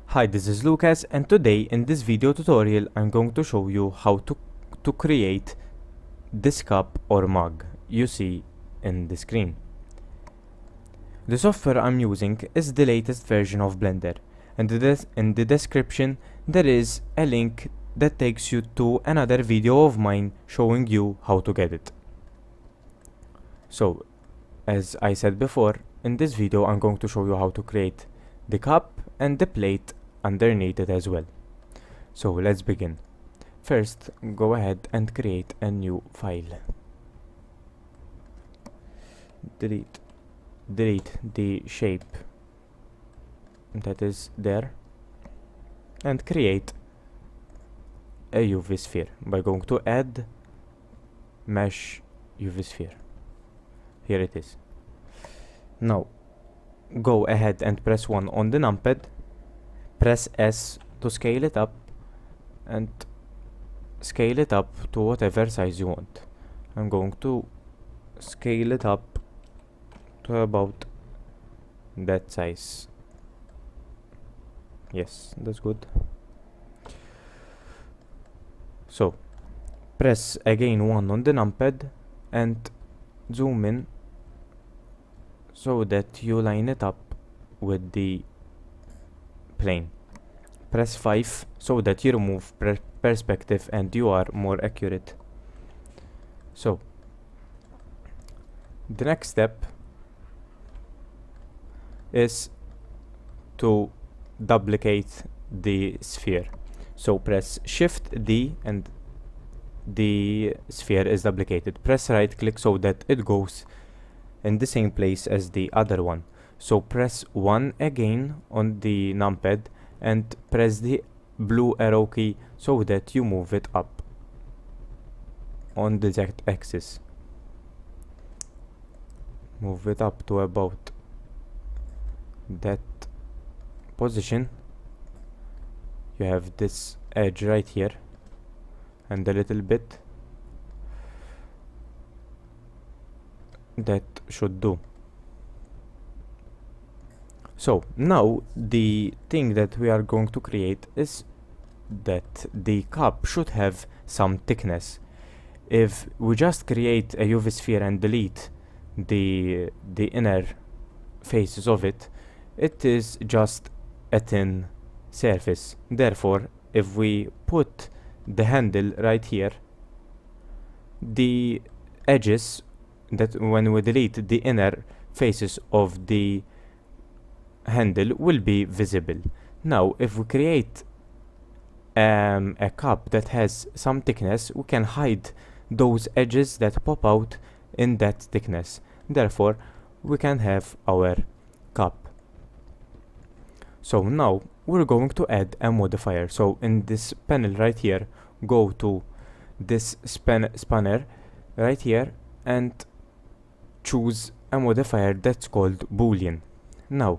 Hi, this is LUKEZ, and today in this video tutorial I'm going to show you how to create this cup or mug you see in the screen. The software I'm using is the latest version of Blender, and in the description there is a link that takes you to another video of mine showing you how to get it. So, as I said before, in this video I'm going to show you how to create the cup and the plate underneath it as well. So let's begin. First, go ahead and create a new file. Delete the shape that is there and create a UV sphere by going to add mesh UV sphere. Here it is. Now go ahead and press 1 on the numpad. Press S to scale it up and scale it up to whatever size you want. I'm going to scale it up to about that size. Yes, that's good. So press again 1 on the numpad and zoom in so that you line it up with the plane. Press 5 so that you remove perspective and you are more accurate. So the next step is to duplicate the sphere. So press Shift D and the sphere is duplicated. Press right click so that it goes in the same place as the other one. So press 1 again on the numpad and press the blue arrow key so that you move it up on the z-axis. Move it up to about that position. You have this edge right here and a little bit. That should do. So now the thing that we are going to create is that the cup should have some thickness. If we just create a UV sphere and delete the inner faces of it, it is just a thin surface. Therefore, if we put the handle right here, the edges that when we delete the inner faces of the handle will be visible. Now if we create a cup that has some thickness, we can hide those edges that pop out in that thickness. Therefore we can have our cup. So now we're going to add a modifier. So in this panel right here, go to this spanner right here and choose a modifier that's called Boolean. Now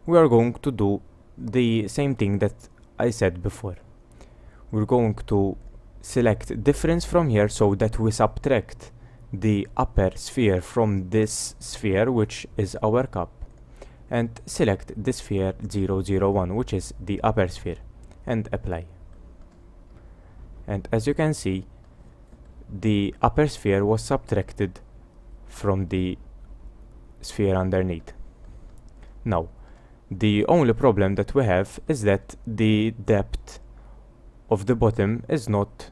we are going to do the same thing that I said before. We're going to select difference from here so that we subtract the upper sphere from this sphere, which is our cup, and select the sphere 001, which is the upper sphere, and apply. And as you can see, the upper sphere was subtracted from the sphere underneath. Now the only problem that we have is that the depth of the bottom is not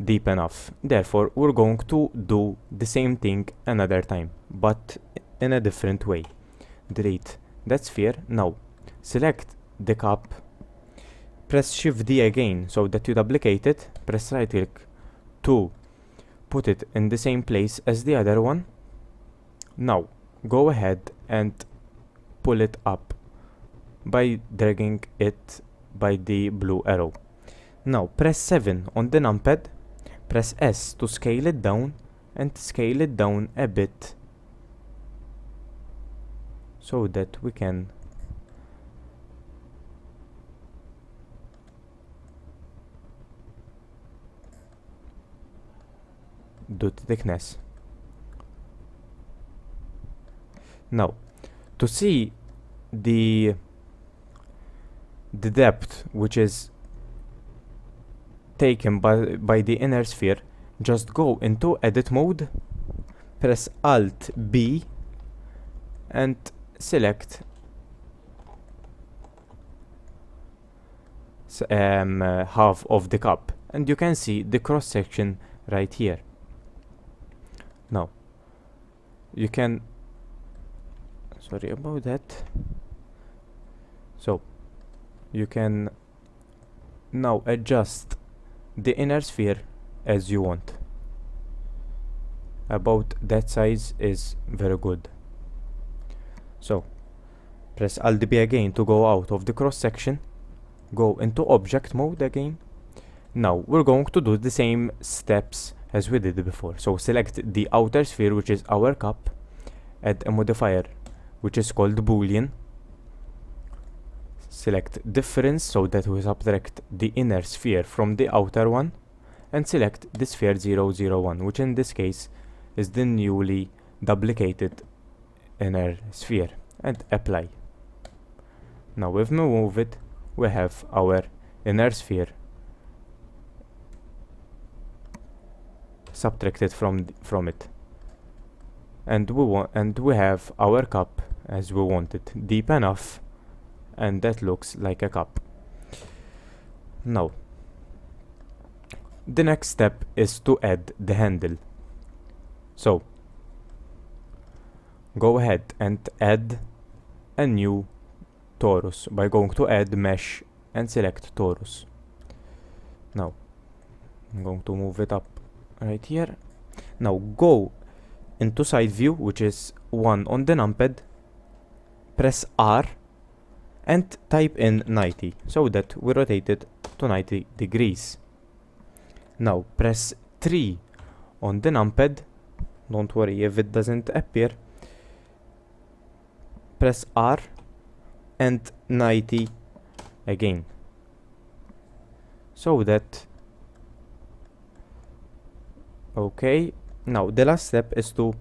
deep enough. Therefore we're going to do the same thing another time, but in a different way. Delete that sphere. Now select the cup, press Shift D again so that you duplicate it, press right click to put it in the same place as the other one. Now go ahead and pull it up by dragging it by the blue arrow. Now press 7 on the numpad, press S to scale it down, and scale it down a bit so that we can do the thickness. Now to see the depth which is taken by the inner sphere, just go into edit mode, press Alt B and select half of the cup, and you can see the cross section right here. Now you can, sorry about that, so you can now adjust the inner sphere as you want. About that size is very good. So press Alt B again to go out of the cross section, go into object mode again. Now we're going to do the same steps as we did before. So select the outer sphere, which is our cup, add a modifier which is called Boolean, select difference so that we subtract the inner sphere from the outer one, and select the sphere 0, 0, 1, which in this case is the newly duplicated inner sphere, and apply. Now if we move it, we have our inner sphere subtracted from it, and we have our cup as we want it, deep enough, and that looks like a cup. Now the next step is to add the handle. So go ahead and add a new torus by going to add mesh and select torus. Now I'm going to move it up right here. Now go into side view, which is 1 on the numpad, press R and type in 90 so that we rotate it to 90 degrees. Now press 3 on the numpad, don't worry if it doesn't appear, press R and 90 again so that, okay. Now the last step is to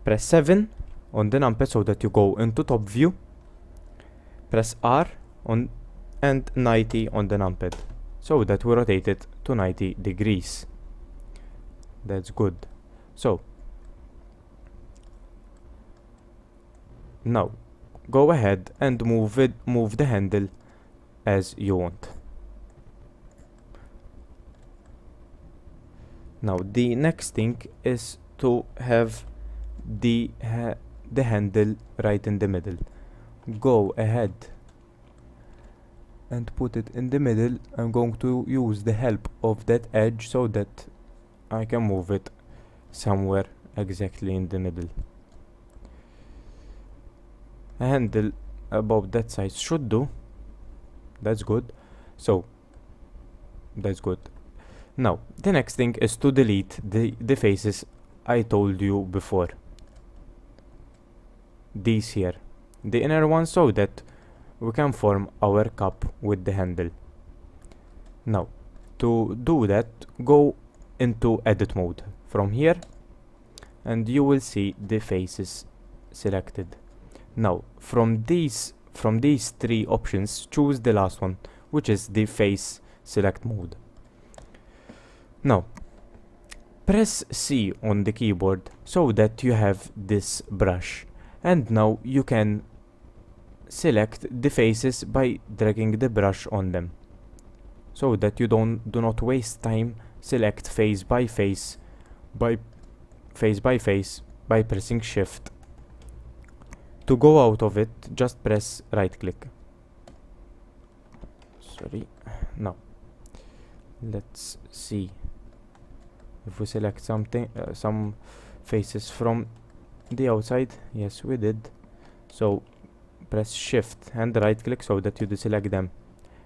press 7 on the numpad so that you go into top view, press R on and 90 on the numpad so that we rotate it to 90 degrees. That's good. So now go ahead and move the handle as you want. Now the next thing is to have the handle right in the middle. Go ahead and put it in the middle. I'm going to use the help of that edge so that I can move it somewhere exactly in the middle. A handle about that size should do. That's good. So that's good. Now the next thing is to delete the faces I told you before, these here, the inner one, so that we can form our cup with the handle. Now to do that, go into edit mode from here and you will see the faces selected. Now from these 3 options, choose the last one, which is the face select mode. Now press C on the keyboard so that you have this brush, and now you can select the faces by dragging the brush on them so that you do not waste time. Select face by face by pressing shift. To go out of it, just press right click. Sorry. Now let's see if we select something, some faces from the outside. Yes, we did. So press shift and right click so that you deselect them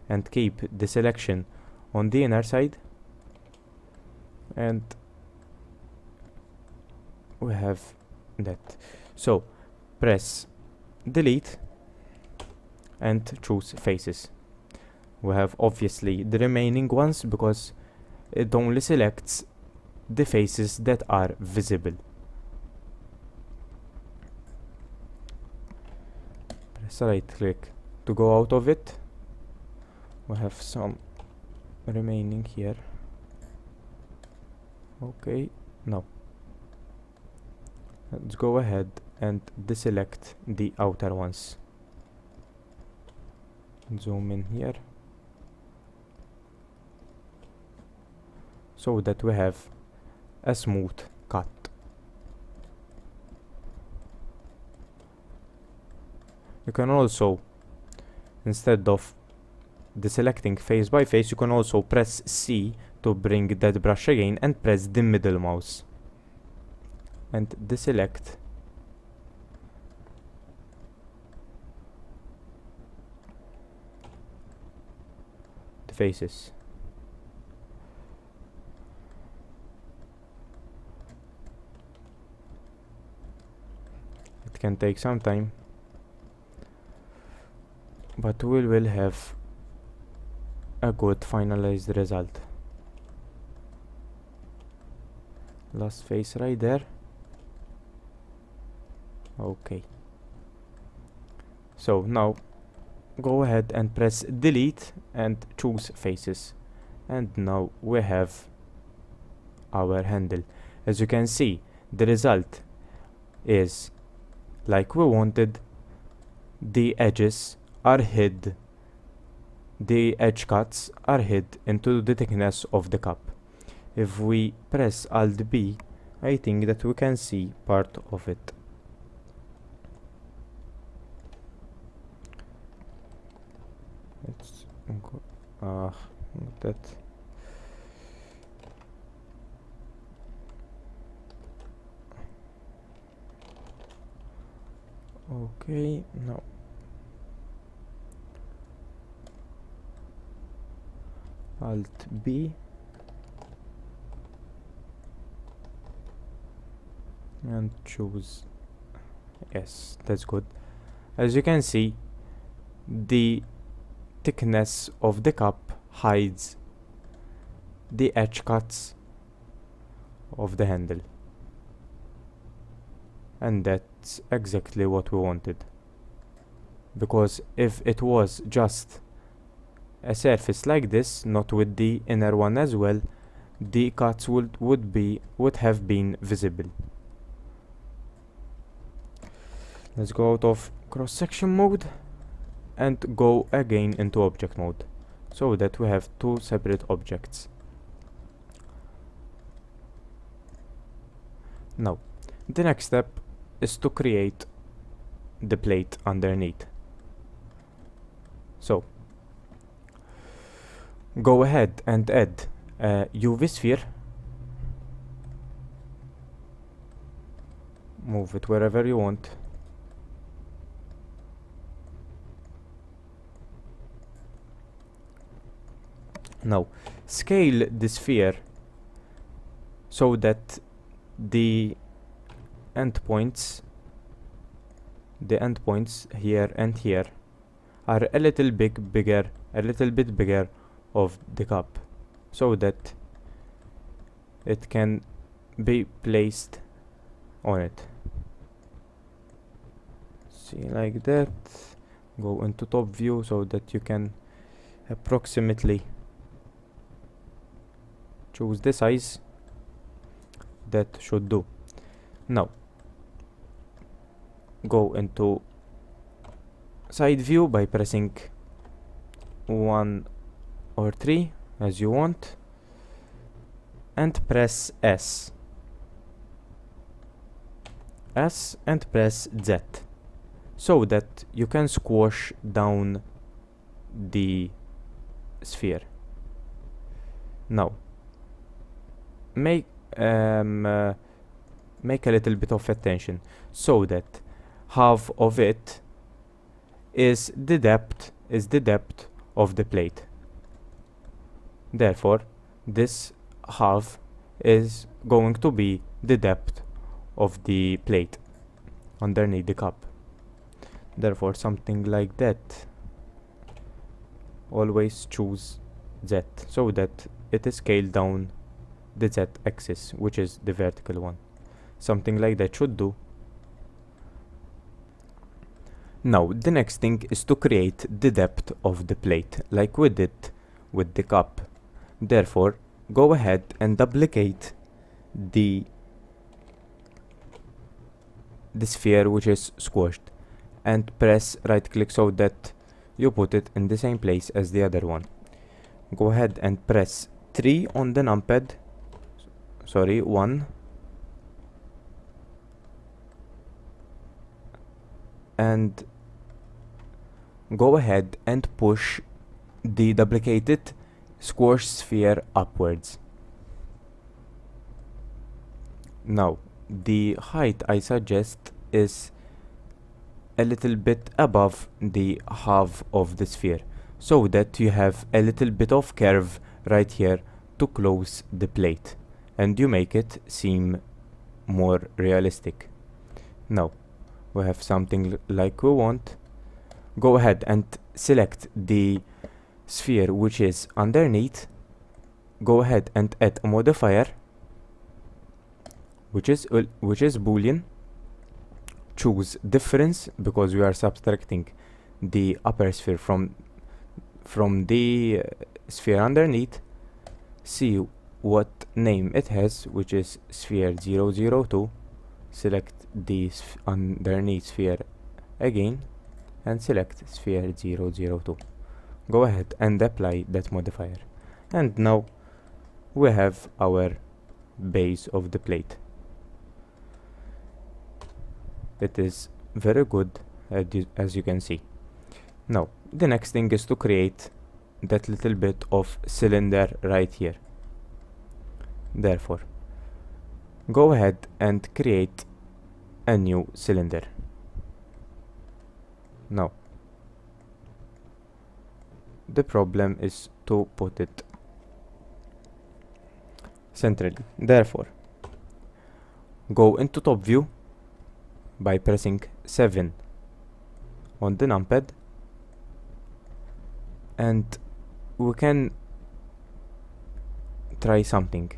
and keep the selection on the inner side, and we have that. So press delete and choose faces. We have obviously the remaining ones because it only selects the faces that are visible. Press right click to go out of it. We have some remaining here. Okay, no. Let's go ahead and deselect the outer ones. Zoom in here so that we have a smooth cut. You can also, instead of deselecting face by face, you can also press C to bring that brush again and press the middle mouse and deselect the faces. It can take some time, but we will have a good finalized result. Last face right there. Okay, so now go ahead and press delete and choose faces, and now we have our handle. As you can see, the result is like we wanted. The edges are hid, the edge cuts are hid into the thickness of the cup. If we press Alt B, I think that we can see part of it. Let's go, not that. Okay, no. Alt B and choose yes, that's good. As you can see, the thickness of the cup hides the edge cuts of the handle, and that's exactly what we wanted, because if it was just a surface like this, not with the inner one as well, the cuts would have been visible. Let's go out of cross-section mode and go again into object mode so that we have two separate objects. Now the next step is to create the plate underneath. So go ahead and add a UV sphere, move it wherever you want. Now scale the sphere so that the endpoints here and here are a little bit bigger of the cup, so that it can be placed on it. See, like that. Go into top view so that you can approximately choose the size that should do. Now go into side view by pressing 1 or 3 as you want, and press S and press Z so that you can squash down the sphere. Now make a little bit of attention so that half of it is the depth of the plate. Therefore, this half is going to be the depth of the plate underneath the cup. Therefore, something like that. Always choose Z so that it is scaled down the Z axis, which is the vertical one. Something like that should do. Now, the next thing is to create the depth of the plate, like we did with the cup. Therefore, go ahead and duplicate the sphere which is squashed, and press right click so that you put it in the same place as the other one. Go ahead and press 3 on the numpad, 1, and go ahead and push the duplicated squash sphere upwards. Now, the height I suggest is a little bit above the half of the sphere, so that you have a little bit of curve right here to close the plate, and you make it seem more realistic. Now, we have something like we want. Go ahead and select the sphere which is underneath. Go ahead and add a modifier which is Boolean. Choose difference because we are subtracting the upper sphere from the sphere underneath. See what name it has, which is sphere 002. Select the underneath sphere again and select sphere 002. Go ahead and apply that modifier, and now we have our base of the plate. It is very good, as you can see. Now, the next thing is to create that little bit of cylinder right here. Therefore, go ahead and create a new cylinder. Now, the problem is to put it centrally. Therefore, go into top view by pressing 7 on the numpad, and we can try something.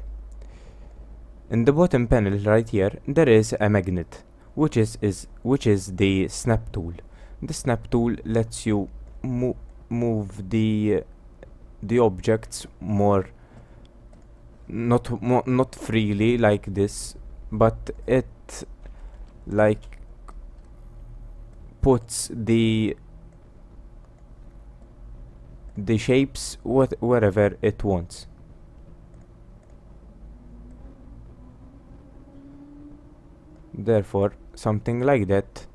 In the bottom panel right here, there is a magnet, which is the snap tool. The snap tool lets you move the objects more, not freely like this, but it like puts the shapes wherever it wants. Therefore, something like that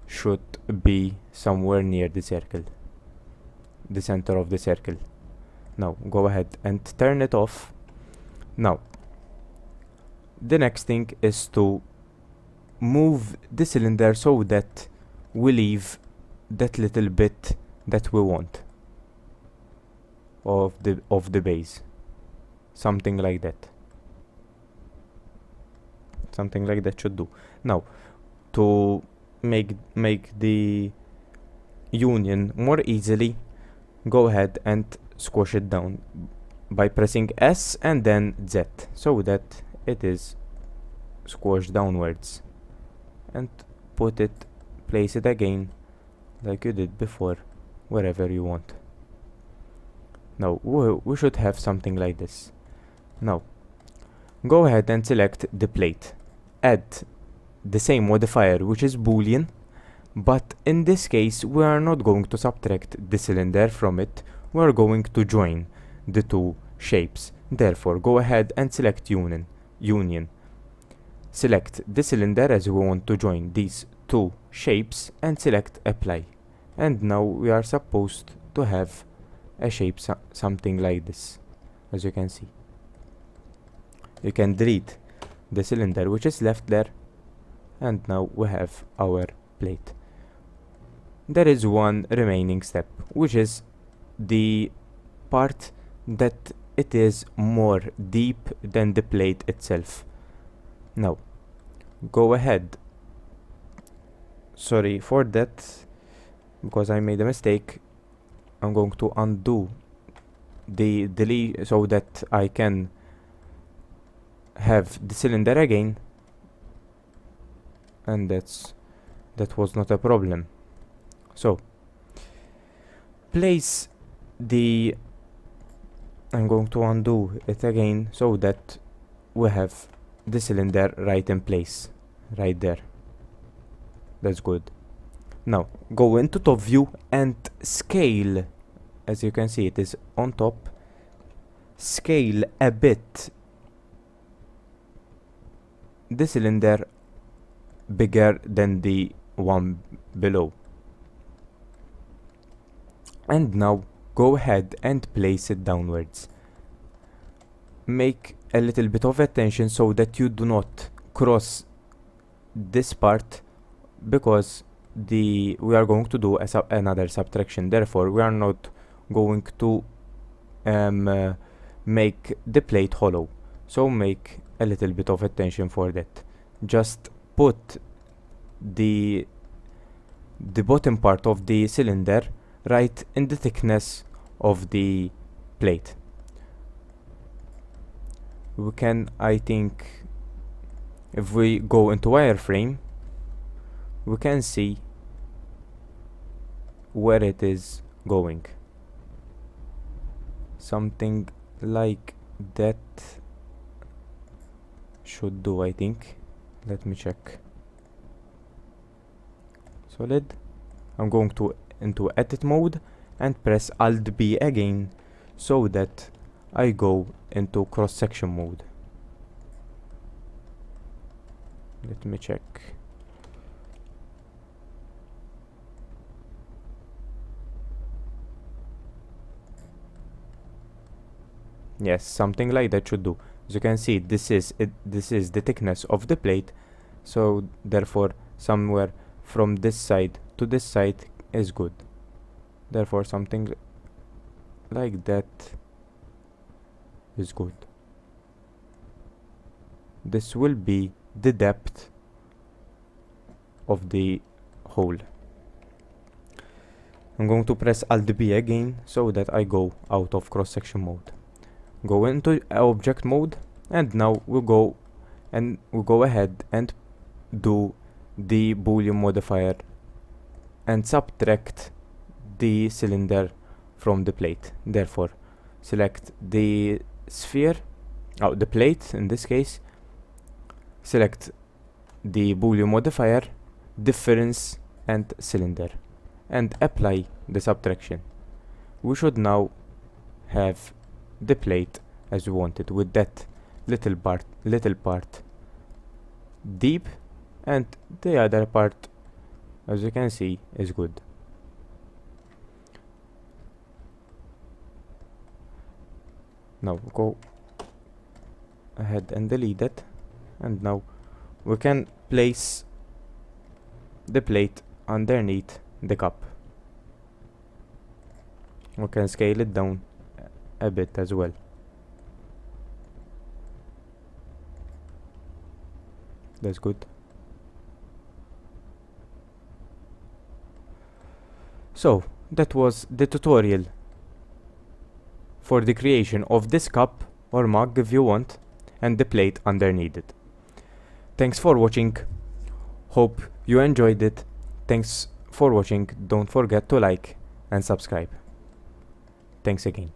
should be somewhere near the circle, the center of the circle. Now, go ahead and turn it off. Now, the next thing is to move the cylinder so that we leave that little bit that we want of the base. Something like that. Something like that should do. Now, to make the union more easily, go ahead and squash it down by pressing S and then Z so that it is squashed downwards, and place it again like you did before wherever you want. Now we should have something like this. Now go ahead and select the plate, add the same modifier which is Boolean, but in this case we are not going to subtract the cylinder from it, we are going to join the two shapes. Therefore, go ahead and select union. Select the cylinder as we want to join these two shapes and select apply. And now we are supposed to have a shape something like this, as you can see. You can delete the cylinder which is left there, and now we have our plate. There is one remaining step, which is the part that it is more deep than the plate itself. Now go ahead, sorry for that, because I made a mistake. I'm going to undo the delete so that I can have the cylinder again, and that was not a problem. So place the, I'm going to undo it again so that we have the cylinder right in place, right there. That's good. Now go into top view and scale. As you can see, it is on top. Scale a bit the cylinder bigger than the one below. And now go ahead and place it downwards. Make a little bit of attention so that you do not cross this part, because we are going to do another subtraction. Therefore we are not going to make the plate hollow, so make a little bit of attention for that. Just put the bottom part of the cylinder right in the thickness of the plate. We can, I think, if we go into wireframe, we can see where it is going. Something like that should do, I think. Let me check. Solid. I'm going to into edit mode and press Alt B again so that I go into cross section mode. Let me check. Yes, something like that should do. As you can see, this is it, this is the thickness of the plate, so therefore somewhere from this side to this side is good. Therefore something like that is good. This will be the depth of the hole. I'm going to press Alt B again so that I go out of cross section mode. Go into object mode, and now we'll go ahead and do the Boolean modifier and subtract the cylinder from the plate. Therefore select the sphere, the plate in this case, select the Boolean modifier, difference and cylinder, and apply the subtraction. We should now have the plate as we wanted, with that little part deep, and the other part, as you can see, is good. Now go ahead and delete it, and now we can place the plate underneath the cup. We can scale it down a bit as well. That's good. So that was the tutorial for the creation of this cup or mug if you want, and the plate underneath it. Thanks for watching. Hope you enjoyed it. Thanks for watching. Don't forget to like and subscribe. Thanks again.